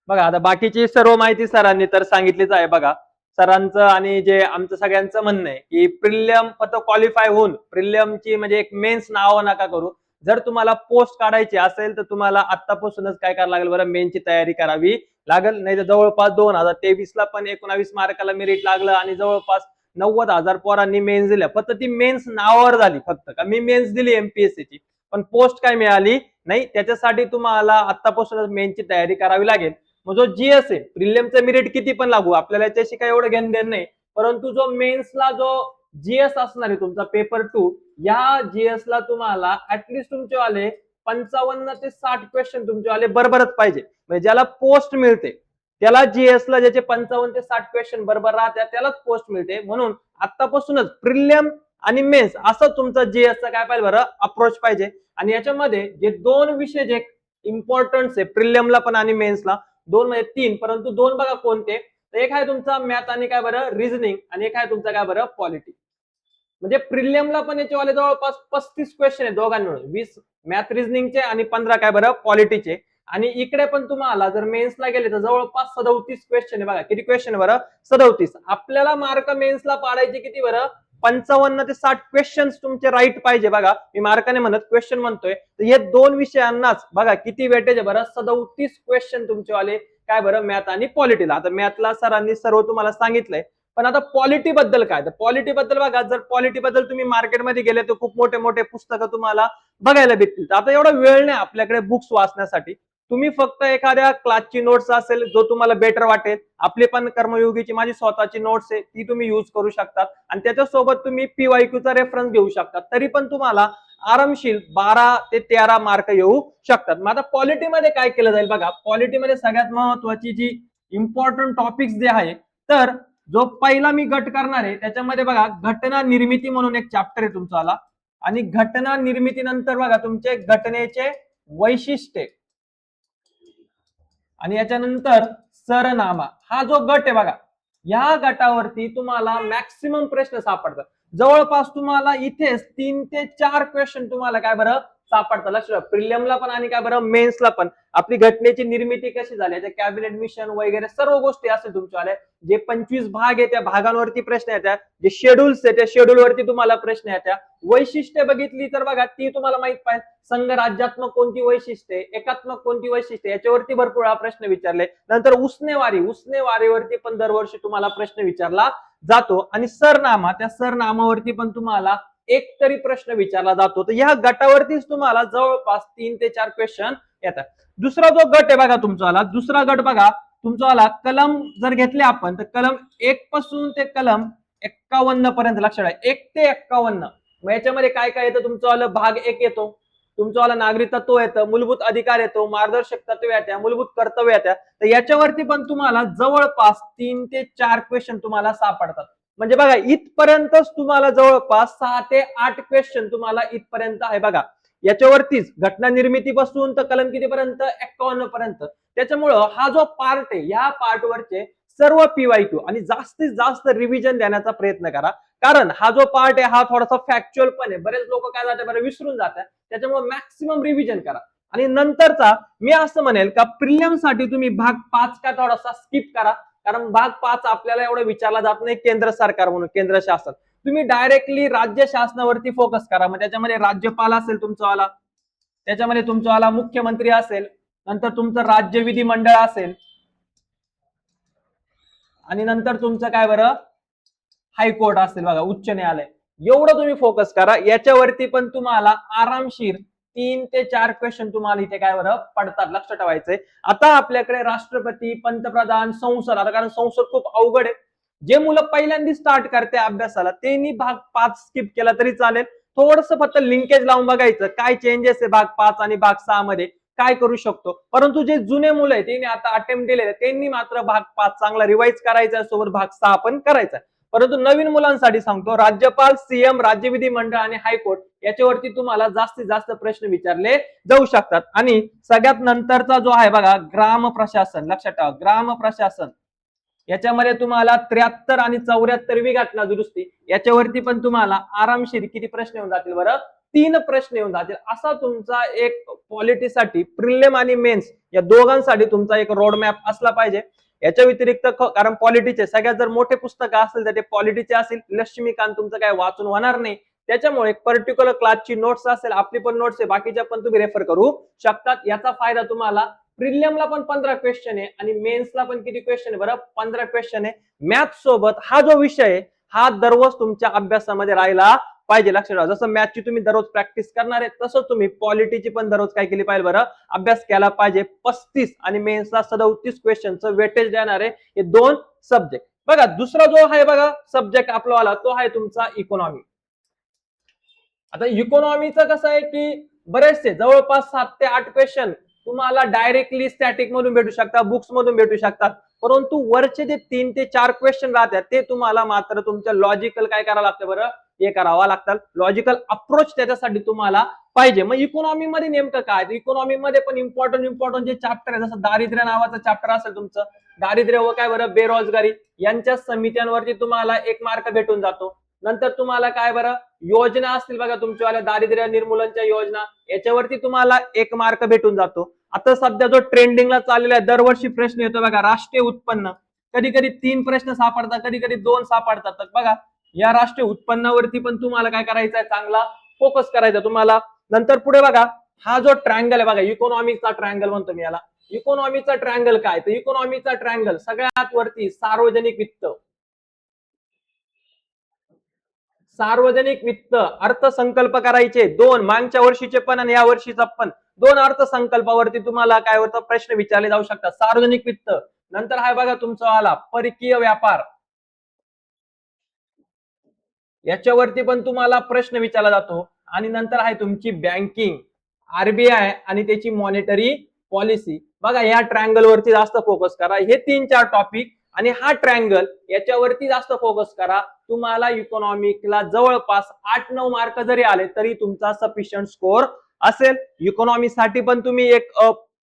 बघा आता बाकीची सर्व माहिती सरांनी तर सांगितलीच आहे. बघा सरांचं आणि जे आमचं सगळ्यांचं म्हणणं आहे की प्रिलियम फक्त क्वालिफाय होऊन प्रिलियमची म्हणजे एक मेन्स नाव नका करू. जर तुम्हाला पोस्ट काढायची असेल तर तुम्हाला आतापासूनच काय करावं लागेल बरं, मेनची तयारी करावी लागेल. नाही तर जवळपास 2023 ला पण 19 मार्काला मेरिट लागलं आणि जवळपास 90,000 पोरांनी मेन्स दिल्या. फक्त ती मेन्स नावावर झाली, फक्त का मी मेन्स दिली एमपीएससीची पण पोस्ट काय मिळाली नाही. त्याच्यासाठी तुम्हाला आतापासूनच मेनची तयारी करावी लागेल. मग जो जीएस आहे प्रिलियमचं मेरिट किती पण लागू, आपल्याला याच्याशी काही एवढं घेणं देणं नाही, परंतु जो मेन्सला जो जीएस असणार आहे तुमचा पेपर 2, या जीएस ला तुम्हाला ऍटलिस्ट तुमचे वाले 55 ते 60 क्वेश्चन तुमचे वाले बरोबरच पाहिजे. म्हणजे ज्याला पोस्ट मिळते त्याला जीएस ला ज्याचे 55 ते 60 क्वेश्चन बरोबर राहतात त्यालाच पोस्ट मिळते. म्हणून आतापासूनच प्रिलियम आणि मेन्स असं तुमचा जीएसचा काय पाहिजे बरं अप्रोच पाहिजे. आणि याच्यामध्ये जे 2 विषय जे इम्पॉर्टन्स आहे प्रिलियमला पण आणि मेन्सला, 2 म्हणजे 3 परंतु 2 बघा कोणते, तर एक आहे तुमचा मॅथ आणि काय बरं रिझनिंग आणि एक आहे तुमचा काय बरं पॉलिटी. म्हणजे प्रिलियमला पण याच्यावाले जवळपास 35 क्वेश्चन आहे दोघांना मिळून, 20 मॅथ रिझनिंगचे आणि 15 काय बरं पॉलिटीचे. आणि इकडे पण तुम्हाला जर मेन्सला गेले तर जवळपास 37 क्वेश्चन आहे. बघा किती क्वेश्चन आहे बरं, 37. आपल्याला मार्क मेन्सला पाडायचे किती बरं, 55 ते 60 क्वेश्चन तुमचे राईट पाहिजे. बघा मी मार्काने म्हणत क्वेश्चन म्हणतोय, तर हे 2 विषयांनाच बघा किती वेटेज आहे बरं, 37 क्वेश्चन तुमचे वाले काय बरं मॅथ आणि पॉलिटीला. आता मॅथला सरांनी सर्व तुम्हाला सांगितलंय, पण आता पॉलिटी बद्दल काय, तर पॉलिटी बद्दल बघा, जर पॉलिटी बद्दल तुम्ही मार्केटमध्ये गेले तर खूप मोठे मोठे पुस्तकं तुम्हाला बघायला भेटतील. आता एवढा वेळ नाही आपल्याकडे बुक्स वाचण्यासाठी. तुम्ही फक्त एखाद्या क्लासची नोट्स असेल जो तुम्हाला बेटर वाटेल, आपली पण कर्मयोगीची माझी स्वतःची नोट्स आहे ती तुम्ही युज करू शकता आणि त्याच्यासोबत तुम्ही पीवायक्यूचा रेफरन्स घेऊ शकता, तरी पण तुम्हाला आरामशीर 12 ते 13 मार्क येऊ शकतात. मग आता पॉलिटीमध्ये काय केलं जाईल बघा, पॉलिटीमध्ये सगळ्यात महत्वाची जी इम्पॉर्टंट टॉपिक्स जे आहे, तर जो पहिला मी गट करणार आहे त्याच्यामध्ये बघा घटना निर्मिती म्हणून एक चॅप्टर आहे तुमचा, आणि घटना निर्मितीनंतर बघा तुमचे घटनेचे वैशिष्ट्य आणि याच्यानंतर सरनामा. हा जो गट आहे बघा, या गटावरती तुम्हाला मॅक्सिमम प्रश्न सापडतात. जवळपास तुम्हाला इथेच 3 ते 4 क्वेश्चन तुम्हाला काय बरं सापडतात. लक्षात प्रिलियमला पण आणि काय बरं मेन्सला पण. आपली घटनेची निर्मिती कशी झाली, कॅबिनेट मिशन वगैरे सर्व गोष्टी असेल तुमच्या. जे 25 भाग आहे त्या भागांवरती प्रश्न येतात, जे शेड्यूल्स आहे त्या शेड्यूल वरती तुम्हाला प्रश्न येतात. वैशिष्ट्य बघितली तर बघा ती तुम्हाला माहित पाहिजे, संघ राज्यात्मक कोणती वैशिष्ट्ये, एकात्मक कोणती वैशिष्ट्ये, याच्यावरती भरपूर प्रश्न विचारले. नंतर उसनेवारीवरती पण दरवर्षी तुम्हाला प्रश्न विचारला जातो. आणि सरनामा, त्या सरनामावरती पण तुम्हाला एक तरी प्रश्न विचारला जातो. तर या गटावरतीच तुम्हाला जवळपास 3 ते 4 क्वेश्चन येतात. दुसरा जो गट आहे बघा तुमचा, दुसरा गट बघा तुमचा कलम जर घेतले आपण तर कलम 1 पासून ते कलम 51 पर्यंत. लक्षात आहे 1 ते 51. मग याच्यामध्ये काय काय येतं तुमचं, भाग 1 येतो तुमचा नागरिक तत्व येतं, मूलभूत अधिकार येतो, मार्गदर्शक तत्व येत्या, मूलभूत कर्तव्य येत्या. तर याच्यावरती पण तुम्हाला जवळपास 3 ते 4 क्वेश्चन तुम्हाला सापडतात. म्हणजे बघा इथपर्यंतच तुम्हाला जवळपास 6 ते 8 क्वेश्चन तुम्हाला इथपर्यंत आहे बघा. याच्यावरतीच घटना निर्मितीपासून तर कलम कितीपर्यंत, 51 पर्यंत. त्याच्यामुळं हा जो पार्ट आहे या पार्टवरचे सर्व पीवायक्यू आणि जास्तीत जास्त रिव्हिजन देण्याचा प्रयत्न करा. कारण हा जो पार्ट आहे हा थोडासा फॅक्च्युअल पण आहे, बरेच लोक काय जाते बरं विसरून जातात. त्याच्यामुळे मॅक्सिमम रिव्हिजन करा. आणि नंतरचा मी असं म्हणेल का प्रिलियम साठी तुम्ही भाग 5 का थोडासा स्किप करा, कारण भाग 5 आपल्याला एवढं विचारला जात नाही केंद्र सरकार म्हणून, केंद्र शासन. तुम्ही डायरेक्टली राज्य शासनावरती फोकस करा. मग त्याच्यामध्ये राज्यपाल असेल तुमचा, त्याच्यामध्ये तुमचा मुख्यमंत्री असेल, नंतर तुमचं राज्य विधिमंडळ असेल, आणि नंतर तुमचं काय बरं हायकोर्ट असेल बघा, उच्च न्यायालय. एवढं तुम्ही फोकस करा. याच्यावरती पण तुम्हाला आरामशीर 3 ते 4 क्वेश्चन तुम्हाला इथे काय बरं पडतात. लक्ष ठेवायचंय. आता आपल्याकडे राष्ट्रपती, पंतप्रधान, संसद, आता कारण संसद खूप अवघड आहे. जे मुलं पहिल्यांदा स्टार्ट करते अभ्यासाला त्यांनी भाग 5 स्किप केला तरी चालेल. थोडस फक्त लिंकेज लावून बघायचं काय चेंजेस आहे भाग 5 आणि भाग 6 मध्ये, काय करू शकतो. परंतु जे जुने मुलं आहेत त्यांनी आता अटेम्प्ट दिलेले त्यांनी मात्र भाग 5 चांगला रिवाइज करायचा, सोबत भाग 6 पण करायचा. परंतु नवीन मुलांसाठी सांगतो, राज्यपाल, सीएम, राज्य विधिमंडळ आणि हायकोर्ट याच्यावरती तुम्हाला जास्तीत जास्त प्रश्न विचारले जाऊ शकतात. आणि सगळ्यात नंतरचा जो आहे बघा, ग्राम प्रशासन, लक्षात ठेवा, ग्राम प्रशासन याच्यामध्ये तुम्हाला 73 आणि 74वी घटना दुरुस्ती याच्यावरती पण तुम्हाला आरामशीर किती प्रश्न येऊन जातील बरं, 3 प्रश्न येऊन जातील. असा तुमचा एक पॉलिटीसाठी प्रिलिम आणि मेन्स या दोघांसाठी तुमचा एक रोड मॅप असला पाहिजे. याच्या व्यतिरिक्त कारण पॉलिटीचे सगळ्यात जर मोठे पुस्तक असतील तर ते पॉलिटीचे असेल, लक्ष्मीकांत तुमचं काय वाचून होणार नाही. त्याच्यामुळे एक पर्टिक्युलर क्लासची नोट्स असेल, आपली पण नोट्स आहे, बाकीच्या पण तुम्ही रेफर करू शकतात. याचा फायदा तुम्हाला प्रिलियमला पण 15 क्वेश्चन आहे आणि मेन्सला पण किती क्वेश्चन आहे बरं, 15 क्वेश्चन आहे. मॅथ सोबत हा जो विषय आहे हा दररोज तुमच्या अभ्यासामध्ये राहिला पाहिजे. लक्षात ठेवा, जसं मॅथची तुम्ही दररोज प्रॅक्टिस करणार आहे तसंच तुम्ही पॉलिटीची पण दररोज काय केली पाहिजे बरं, अभ्यास केला पाहिजे. 35 आणि मेन्सला 37 क्वेश्चनचं वेटेज देणार आहे हे 2 सब्जेक्ट. बघा दुसरा जो आहे बघा सब्जेक्ट आपला तो आहे तुमचा इकॉनॉमी. आता इकॉनॉमीचं कसं आहे की बरेचसे जवळपास 7 ते 8 क्वेश्चन तुम्हाला डायरेक्टली स्टॅटिक मधून भेटू शकतात, बुक्स मधून भेटू शकतात. परंतु वरचे जे 3 ते 4 क्वेश्चन राहतात ते तुम्हाला मात्र तुमच्या लॉजिकल काय करावं लागतं बरं, हे करावं लागतं. लॉजिकल अप्रोच त्याच्यासाठी तुम्हाला पाहिजे. मग इकॉनॉमी मध्ये नेमकं काय, इकॉनॉमी मध्ये पण इम्पॉर्टंट जे चॅप्टर आहे, जसं दारिद्र्य नावाचं चॅप्टर असेल तुमचं, दारिद्र्य व काय बरं बेरोजगारी यांच्या समित्यांवरती तुम्हाला 1 मार्क भेटून जातो. नंतर तुम्हाला काय बरं, योजना असतील बघा तुमच्यावाल्या दारिद्र्य निर्मूलनच्या योजना, याच्यावरती तुम्हाला 1 मार्क भेटून जातो. आता सध्या जो ट्रेंडिंगला चाललेला आहे, दरवर्षी प्रश्न येतो बघा, राष्ट्रीय उत्पन्न. कधी कधी 3 प्रश्न सापडतात, कधी कधी 2 सापडतात. तर बघा या राष्ट्रीय उत्पन्नावरती पण तुम्हाला काय करायचं आहे, चांगला फोकस करायचा तुम्हाला. नंतर पुढे बघा, हा जो ट्रायंगल आहे बघा, इकॉनॉमिकचा ट्रायंगल म्हणतो मी याला. इकॉनॉमीचा ट्रायंगल काय, तर इकॉनॉमीचा ट्रायंगल सगळ्यात वरती सार्वजनिक वित्त, सार्वजनिक वित्त, अर्थसंकल्प करायचे 2, मागच्या वर्षीचे पण आणि या वर्षीचा पण 2 अर्थसंकल्पावरती तुम्हाला काय होतं, प्रश्न विचारले जाऊ शकतात. सार्वजनिक वित्त. नंतर आहे बघा तुमचा आला परकीय व्यापार, याच्यावरती पण तुम्हाला प्रश्न विचारला जातो. आणि नंतर आहे तुमची बँकिंग, आरबीआय आणि त्याची मॉनिटरी पॉलिसी. बघा या ट्रायंगल वरती जास्त फोकस करा, हे 3-4 टॉपिक आणि हा ट्रायंगल याच्यावरती जास्त फोकस करा. तुम्हाला इकॉनॉमिकला जवळपास 8-9 मार्क जरी आले तरी तुमचा सफिशियंट स्कोर असेल. इकॉनॉमीसाठी पण तुम्ही एक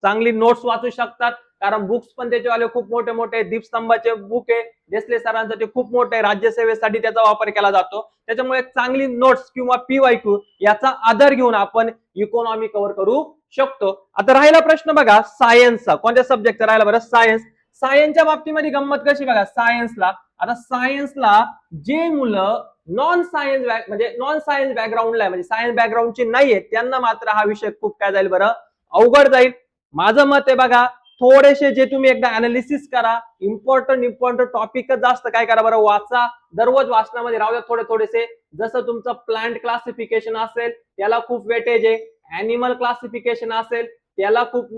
चांगली नोट्स वाचू शकतात, कारण बुक्स पण त्याच्यावाले खूप मोठे मोठे, दीपस्तंभाचे बुक आहे, देसले सरांचं ते खूप मोठे, राज्यसेवेसाठी त्याचा वापर केला जातो. त्याच्यामुळे चांगली नोट्स किंवा PYQ याचा आधार घेऊन आपण इकॉनॉमी कव्हर करू शकतो. आता राहिला प्रश्न बघा सायन्सचा, कोणत्या सब्जेक्टचा राहिला बरं, सायन्स. सायन्सच्या बाबतीमध्ये गंमत कशी बघा, सायन्सला आता सायन्सला जे मुलं नॉन सायन्स बॅकग्राऊंडला आहे, म्हणजे सायन्स बॅकग्राऊंडची नाहीये, त्यांना मात्र हा विषय खूप काय जाईल बरं, अवघड जाईल. माझं मत आहे बघा, थोडेसे जे तुम्ही एकदा अनालिसिस करा, इम्पॉर्टंट टॉपिकच जास्त काय करा बरं, वाचा. दररोज वाचनामध्ये राहू द्या थोडेसे. जसं तुमचं प्लांट क्लासिफिकेशन असेल त्याला खूप वेटेज आहे, अॅनिमल क्लासिफिकेशन असेल त्याला खूप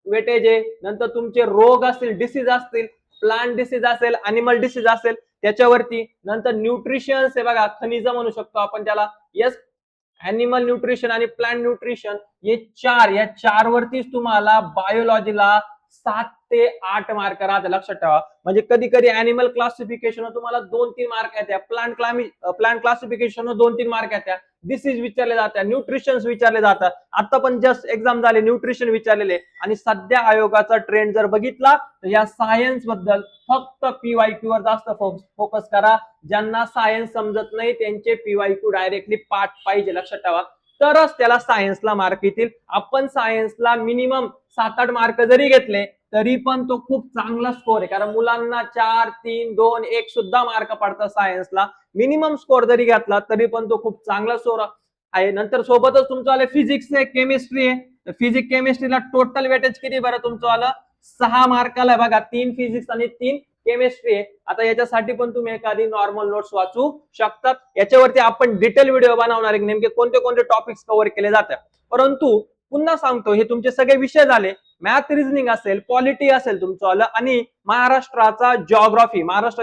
वेटेज आहे. नंतर तुमचे रोग असतील, डिसीज असतील, प्लांट डिसीज असेल, अॅनिमल डिसीज असेल त्याच्यावरती. नंतर न्यूट्रिशन आहे बघा, खनिज म्हणू शकतो आपण त्याला. येस, अॅनिमल न्यूट्रिशन आणि प्लांट न्यूट्रिशन या 4 वरतीच तुम्हाला बायोलॉजीला 7 ते 8 मार्क राहते. लक्षात ठेवा, म्हणजे कधी कधी अॅनिमल क्लासिफिकेशन तुम्हाला 2-3 मार्क येत्या, प्लांट क्लासिफिकेशन 2-3 मार्क येत्या, डिसीज विचारले जातात, न्यूट्रिशन विचारले जातात. आता पण जस्ट एक्झाम झाले, न्यूट्रिशन विचारलेले. आणि सध्या आयोगाचा ट्रेंड जर बघितला तर या सायन्स बद्दल फक्त PYQ वर जास्त फोकस करा. ज्यांना सायन्स समजत नाही त्यांचे PYQ डायरेक्टली पाठ पाहिजे, लक्षात ठेवा, तरच त्याला सायन्सला मार्क येतील. आपण सायन्सला मिनिमम 7-8 मार्क जरी घेतले तरी पण तो खूप चांगला स्कोर आहे, कारण मुलांना 4, 3, 2, 1 सुद्धा मार्क पडतात सायन्सला. मिनिमम स्कोर जरी घेतला तरी पण तो खूप चांगला स्कोर आहे. नंतर सोबतच तुमचं आलं फिजिक्स आहे, केमिस्ट्री आहे. फिजिक्स केमिस्ट्रीला टोटल वेटेज किती बरं तुमचं आलं, 6 मार्काला आहे बघा. 3 फिजिक्स आणि 3 केमिस्ट्री आहे. आता याच्यासाठी पण तुम्ही एखादी नॉर्मल नोट्स वाचू शकतात. याच्यावरती आपण डिटेल व्हिडिओ बनवणार आहे, नेमके कोणते कोणते टॉपिक्स कव्हर केले जातात. परंतु पुन्हा सांगतो, हे तुमचे सगळे विषय झाले. मॅथ, रिझनिंग असेल, पॉलिटी असेल तुमचं आलं, आणि महाराष्ट्राची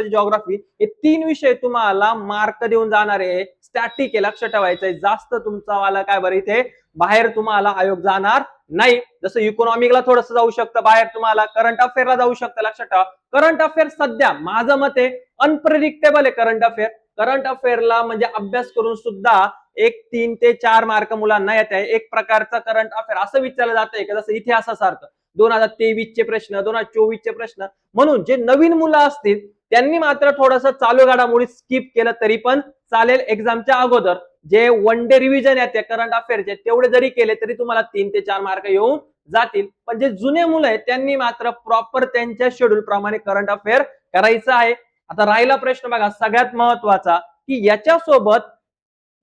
जॉग्राफी हे 3 विषय तुम्हाला मार्क देऊन जाणार आहे. स्टॅटिक आहे, लक्षात ठेवायचं आहे. जास्त तुमचा वाला काय बरं इथे बाहेर तुम्हाला आयोग जाणार नाही. जसं इकॉनॉमिकला थोडंसं जाऊ शकतं बाहेर, तुम्हाला करंट अफेअरला जाऊ शकतं. लक्षात ठेवा, करंट अफेअर सध्या माझं मत आहे अनप्रेडिक्टेबल आहे करंट अफेअर. करंट अफेअरला म्हणजे अभ्यास करून सुद्धा 3 ते 4 मार्क मुलांना येत आहे. एक प्रकारचा करंट अफेअर असं विचारलं जात आहे की जसं इतिहासासारखं 2023 चे प्रश्न, 2024 चे प्रश्न. म्हणून जे नवीन मुलं असतील त्यांनी मात्र थोडंसं चालू घडामोडी स्किप केलं तरी पण चालेल. एक्झामच्या अगोदर जे वन डे रिव्हिजन आहेत करंट अफेअरचे तेवढे जरी केले तरी तुम्हाला 3 ते 4 मार्क येऊन जातील. पण जे जुने मुलं आहेत त्यांनी मात्र प्रॉपर त्यांच्या शेड्यूल प्रमाणे करंट अफेअर करायचं आहे. आता राहिला प्रश्न बघा सगळ्यात महत्वाचा की याच्यासोबत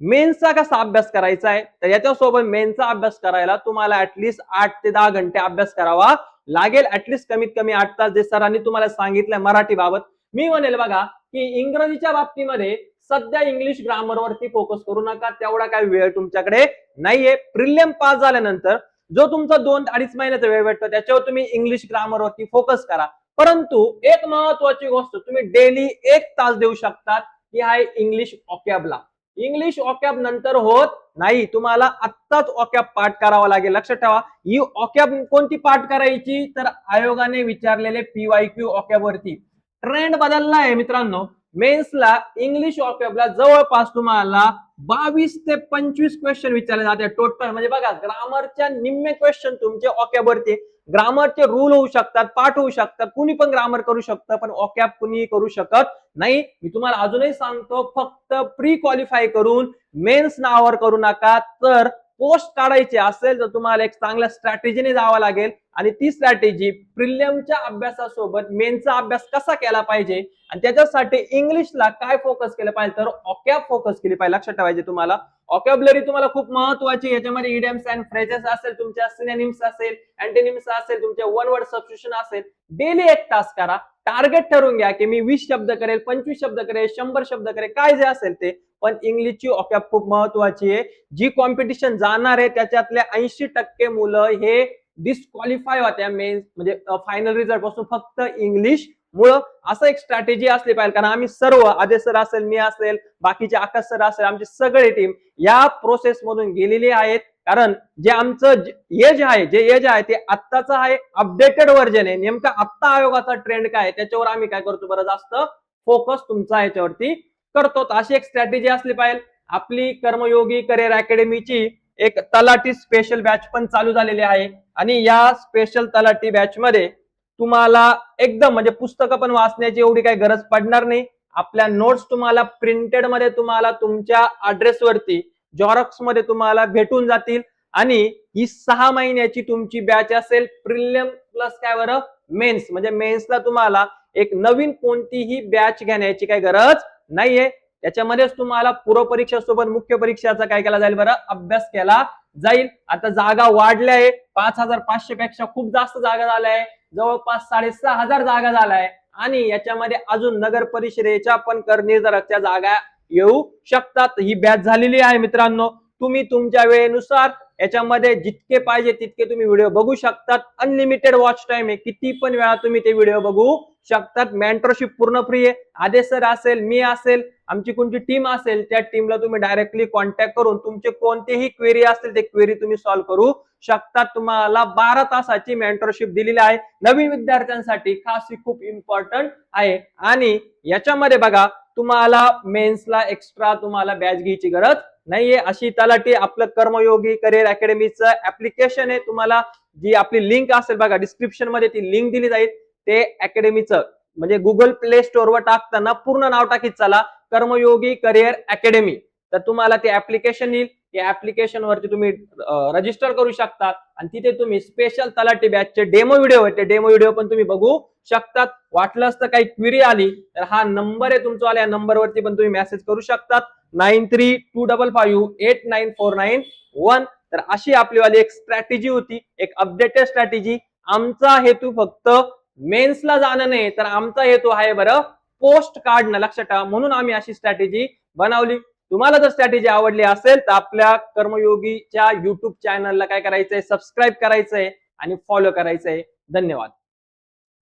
मेन्सचा कसा अभ्यास करायचा आहे. तर याच्यासोबत मेन्सचा अभ्यास करायला तुम्हाला ऍटलिस्ट 8 ते 10 घंटे अभ्यास करावा लागेल. ऍटलिस्ट कमीत कमी 8 तास जे सरांनी तुम्हाला सांगितलंय मराठी बाबत. मी म्हणेल बघा की इंग्रजीच्या बाबतीमध्ये सध्या इंग्लिश ग्रामरवरती फोकस करू नका. तेवढा काही वेळ तुमच्याकडे नाहीये. प्रिलियम पास झाल्यानंतर जो तुमचा 2-2.5 महिन्याचा वेळ भेटतो त्याच्यावर तुम्ही इंग्लिश ग्रामरवरती फोकस करा. परंतु एक महत्वाची गोष्ट तुम्ही डेली 1 तास देऊ शकतात की आहे इंग्लिश ऑकॅबला. इंग्लिश ऑकॅब नंतर होत नाही. तुम्हाला आत्ताच ऑकॅब पाठ करावा लागेल. लक्षात ठेवा ही ऑकॅब कोणती पाठ करायची तर आयोगाने विचारलेले PYQ ऑकॅब वरती. ट्रेंड बदलला आहे मित्रांनो. मेन्सला इंग्लिश ऑकॅबला जवळपास तुम्हाला 22 ते 25 क्वेश्चन विचारले जाते टोटल. म्हणजे बघा ग्रामरच्या निम्मे क्वेश्चन तुमचे ऑकॅब वरती. ग्रामरचे रूल होऊ शकतात, पाठ होऊ शकतात, कुणी पण ग्रामर करू शकतं पण ऑकॅब कुणी करू शकत नाही. मी तुम्हाला अजूनही सांगतो फक्त प्री क्वालिफाय करून मेन्स नावावर करू नका. तर पोस्ट काढायची असेल तर तुम्हाला एक चांगल्या स्ट्रॅटेजीने जावं लागेल आणि ती स्ट्रॅटेजी प्रिलियमच्या अभ्यासासोबत मेन्सचा अभ्यास कसा केला पाहिजे आणि त्याच्यासाठी इंग्लिशला काय फोकस केलं पाहिजे तर ऑकॅब फोकस केली पाहिजे. लक्षात ठेवायचे तुम्हाला ऑकॅबलरी तुम्हाला खूप महत्वाची. याच्यामध्ये इडियम्स अँड फ्रेजेस असेल, तुमच्या सिनोनिम्स असेल, अँटोनिम्स असेल, तुमचे वन वर्ड सबस्टिट्यूशन असेल. डेली 1 तास करा. टार्गेट ठरवून घ्या की मी 20 शब्द करेल, 25 शब्द करेल, 100 शब्द करेल, काय जे असेल ते. पण इंग्लिशची ऑकॅब खूप महत्वाची आहे. जी कॉम्पिटिशन जाणार आहे त्याच्यातले 80% मुलं हे डिस्क्वालिफाय होत्या मेन्स म्हणजे फायनल रिझल्ट पासून फक्त इंग्लिश मुळे. असं एक स्ट्रॅटेजी असली पाहिजे. कारण आम्ही सर्व आदेश सर असेल, मी असेल, बाकीचे आकाश सर असेल, आमची सगळी टीम या प्रोसेस मधून गेलेली आहेत. कारण जे आमचं एज आहे ते आत्ताचं आहे, अपडेटेड व्हर्जन आहे. नेमका आत्ता आयोगाचा ट्रेंड काय आहे त्याच्यावर आम्ही काय करतो बरं जास्त फोकस तुमचा याच्यावरती करतो. अशी एक स्ट्रॅटेजी असली पाहिजे. आपली कर्मयोगी करिअर अकॅडमीची एक तलाठी स्पेशल बॅच पण चालू झालेली आहे आणि या स्पेशल तलाठी बॅच मध्ये तुम्हाला एकदम म्हणजे पुस्तकं पण वाचण्याची एवढी काही गरज पडणार नाही. आपल्या नोट्स तुम्हाला प्रिंटेड मध्ये तुम्हाला तुमच्या ऍड्रेसवरती झेरॉक्स मध्ये तुम्हाला भेटून जातील आणि ही 6 महिन्याची तुमची बॅच असेल. प्रिलियम प्लस काय बरं मेन्स म्हणजे मेन्सला तुम्हाला एक नवीन कोणतीही बॅच घेण्याची काही गरज नाहीये. त्याच्यामध्येच तुम्हाला पूर्व परीक्षा सोबत मुख्य परीक्षाचा काय केला जाईल बरं अभ्यास केला जाईल. आता जागा वाढल्या आहे. 5500 पेक्षा खूप जास्त जागा झाल्या आहे. जवळपास 6500 जागा झालाय आणि याच्यामध्ये अजून नगर परिषदेच्या पण करनिर्धारकच्या जागा येऊ शकतात. ही बॅच झालेली आहे मित्रांनो. तुम्ही तुमच्या वेळेनुसार याच्यामध्ये जितके पाहिजे तितके तुम्ही व्हिडिओ बघू शकतात. अनलिमिटेड वॉच टाइम आहे. किती पण वेळा तुम्ही ते व्हिडिओ बघू शकतात. मेंटरशिप पूर्ण फ्री आहे. आदेश सर असेल, मी असेल, आमची कोणती टीम असेल त्या टीमला तुम्ही डायरेक्टली कॉन्टॅक्ट करून तुमचे कोणतेही क्वेरी असतील ते क्वेरी तुम्ही सॉल्व्ह करू शकतात. तुम्हाला 12 तासाची मेंटरशिप दिलेली आहे. नवीन विद्यार्थ्यांसाठी खास ही खूप इम्पॉर्टंट आहे आणि याच्यामध्ये बघा तुम्हाला मेन्सला एक्स्ट्रा तुम्हाला बॅच घ्यायची गरज नाहीये. अशी तलाठी आपलं कर्मयोगी करिअर अकॅडमीचं ऍप्लिकेशन आहे. तुम्हाला जी आपली लिंक असेल बघा डिस्क्रिप्शन मध्ये ती लिंक दिली जाईल. ते अकॅडमीचं म्हणजे गुगल प्ले स्टोअर वर टाकताना पूर्ण नाव टाकीत चला कर्मयोगी करिअर अकॅडमी. तर तुम्हाला ते ऍप्लिकेशन येईल. या ऍप्लिकेशन वरती तुम्ही रजिस्टर करू शकता आणि तिथे तुम्ही स्पेशल तलाठी बॅचचे डेमो व्हिडिओ ते डेमो व्हिडिओ पण तुम्ही बघू शकतात. वाटलंच तर काही क्वेरी आली तर हा नंबर आहे तुमचा, या नंबरवरती पण तुम्ही मेसेज करू शकतात 9325589491. तर अशी आपलीवाली एक स्ट्रॅटेजी होती, एक अपडेटेड स्ट्रॅटेजी. आमचा हेतू फक्त मेन्सला जाणं नाही तर आमचा हेतू आहे बरं पोस्ट काढणं. लक्षात ठेवा. म्हणून आम्ही अशी स्ट्रॅटेजी बनवली. तुम्हाला जर स्ट्रॅटेजी आवडली असेल तर आपल्या कर्मयोगीच्या युट्यूब चॅनलला काय करायचंय सबस्क्राईब करायचंय आणि फॉलो करायचंय. धन्यवाद.